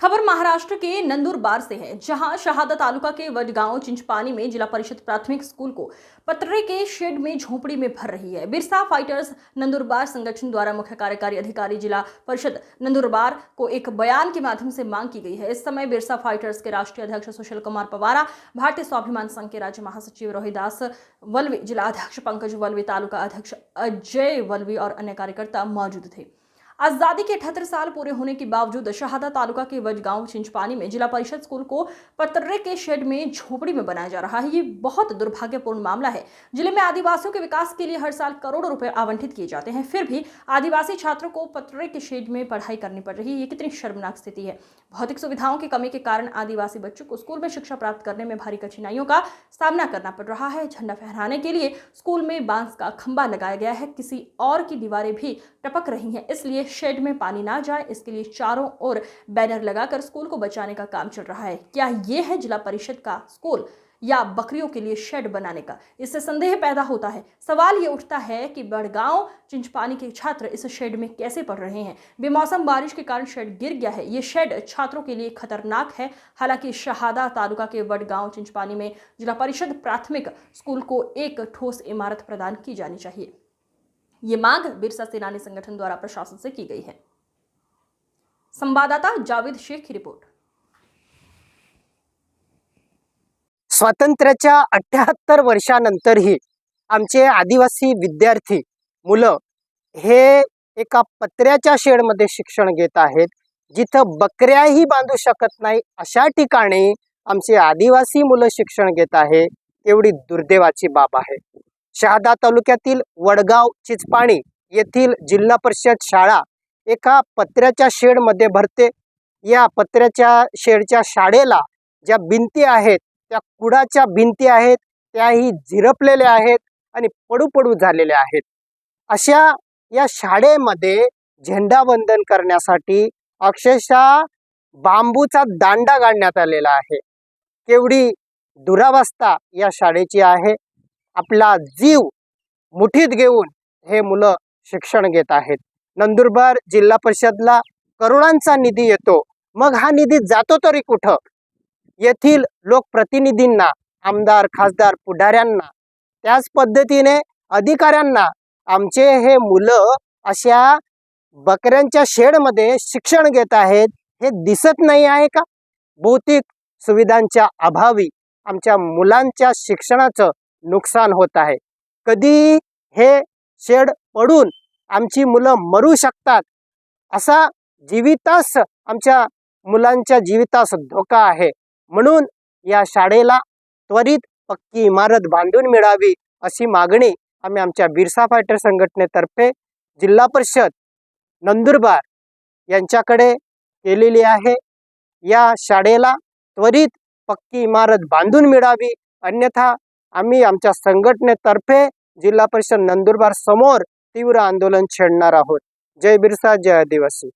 खबर महाराष्ट्र के नंदुरबार से है, जहां शहादा तालुका के वडगांव चिंचपानी में जिला परिषद प्राथमिक स्कूल को पतरे के शेड में झोपड़ी में भर रही है। बिरसा फाइटर्स नंदुरबार संगठन द्वारा मुख्य कार्यकारी अधिकारी जिला परिषद नंदुरबार को एक बयान के माध्यम से मांग की गई है। इस समय बिरसा फाइटर्स के राष्ट्रीय अध्यक्ष सुशील कुमार पवारा, भारतीय स्वाभिमान संघ के राज्य महासचिव रोहिदास वल्वी, जिला अध्यक्ष पंकज वल्वी, तालुका अध्यक्ष अजय वल्वी और अन्य कार्यकर्ता मौजूद थे। आजादी के 78 साल पूरे होने के बावजूद शहादा तालुका के वडगांव चिंचपानी में जिला परिषद स्कूल को पतर्रे के शेड में झोपड़ी में बनाया जा रहा है। ये बहुत दुर्भाग्यपूर्ण मामला है। जिले में आदिवासियों के विकास के लिए हर साल करोड़ों रुपए आवंटित किए जाते हैं, फिर भी आदिवासी छात्रों को पतर्रे के शेड में पढ़ाई करनी पड़ रही है। ये कितनी शर्मनाक स्थिति है। भौतिक सुविधाओं की कमी के कारण आदिवासी बच्चों को स्कूल में शिक्षा प्राप्त करने में भारी कठिनाइयों का सामना करना पड़ रहा है। झंडा फहराने के लिए स्कूल में बांस का खंभा लगाया गया है, किसी और की दीवारें भी टपक रही हैं, इसलिए शेड में पानी ना जाए इसके लिए चारों ओर बैनर लगाकर स्कूल को बचाने का काम चल रहा है। क्या यह है जिला परिषद का स्कूल या बकरियों के लिए शेड बनाने का? इससे संदेह पैदा होता है। सवाल ये उठता है कि वडगांव चिंचपानी के छात्र इस शेड में कैसे पढ़ रहे हैं। बेमौसम बारिश के कारण शेड गिर गया है। ये शेड छात्रों के लिए खतरनाक है। हालांकि शहादा तालुका के वडगांव चिंचपानी में जिला परिषद प्राथमिक स्कूल को एक ठोस इमारत प्रदान की जानी चाहिए। ये मांग बिरसा सेनानी संगठन द्वारा प्रशासन से की गई है। संवाददाता जावेद शेख की रिपोर्ट। स्वातंत्र्याच्या 78 वर्षानंतरही आमचे आदिवासी विद्यार्थी मुलं हे एका पत्र्याच्या शेडमध्ये शिक्षण घेत आहेत, जिथं बकऱ्याही बांधू शकत नाही अशा ठिकाणी आमचे आदिवासी मुलं शिक्षण घेत आहे। एवढी दुर्दैवाची बाब आहे। शहादा तालुक्यातील वडगाव चिंचपानी येथील जिल्हा परिषद शाळा एका पत्र्याच्या शेडमध्ये भरते। या पत्र्याच्या शेडच्या शाळेला ज्या भिंती आहेत त्या कुडाच्या भिंती आहेत, त्याही झिरपलेल्या आहेत आणि पडू झालेल्या आहेत। अशा या शाळेमध्ये झेंडावंदन करण्यासाठी अक्षरशः बांबूचा दांडा गाडण्यात आलेला आहे। केवढी दुरावस्था या शाळेची आहे। आपला जीव मुठीत घेऊन हे मुलं शिक्षण घेत आहेत। नंदुरबार जिल्हा परिषदला करोडांचा निधी येतो, मग हा निधी जातो तरी कुठं? येथील लोकप्रतिनिधींना, आमदार, खासदार, पुढाऱ्यांना, त्याच पद्धतीने अधिकाऱ्यांना आमचे हे मुलं अशा बकऱ्यांच्या शेडमध्ये शिक्षण घेत आहेत हे दिसत नाही आहे का? भौतिक सुविधांच्या अभावी आमच्या मुलांच्या शिक्षणाचं नुकसान होत आहे। कधी हे शेड पडून आमची मुलं मरू शकतात, असा जीवितास आमच्या मुलांच्या जीवितास धोका आहे। म्हणून या शाळेला त्वरित पक्की इमारत बांधून मिळावी अशी मागणी आम्ही आमच्या बिरसा फायटर संघटनेतर्फे जिल्हा परिषद नंदुरबार यांच्याकडे केलेली आहे। या शाळेला त्वरित पक्की इमारत बांधून मिळावी, अन्यथा आम्ही आमच्या संघटनेतर्फे जिल्हा परिषद नंदुरबार समोर तीव्र आंदोलन छेडणार आहोत। जय बिरसा, जय आदिवासी।